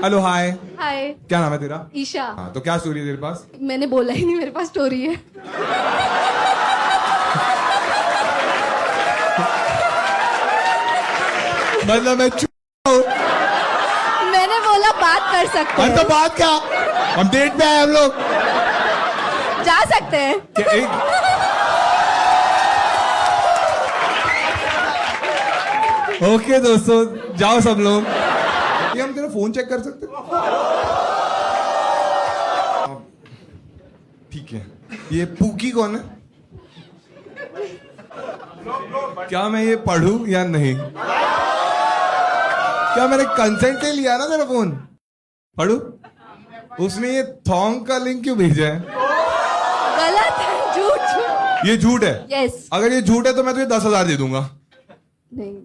Hello hi, हाय, क्या नाम है तेरा? ईशा। हाँ, तो क्या स्टोरी है तेरे पास? मैंने बोला ही नहीं, मेरे पास स्टोरी है। मतलब मैं हूँ। मैंने बोला बात कर सकते तो हैं, बात क्या? हम डेट पे आए हम लोग। जा सकते हैं। क्या एक ओके दोस्तों, जाओ सब लोग। ये हम तेरा फोन चेक कर सकते हैं? ठीक है। ये पूकी कौन है? क्या मैं ये पढ़ूं या नहीं? क्या मैंने कंसेंट से लिया ना तेरा फोन? पढ़ू? उसने ये थॉन्ग का लिंक क्यों भेजा है? गलत है, झूठ। ये झूठ है? यस। अगर ये झूठ है तो मैं तुझे 10,000 दे दूंगा। नहीं।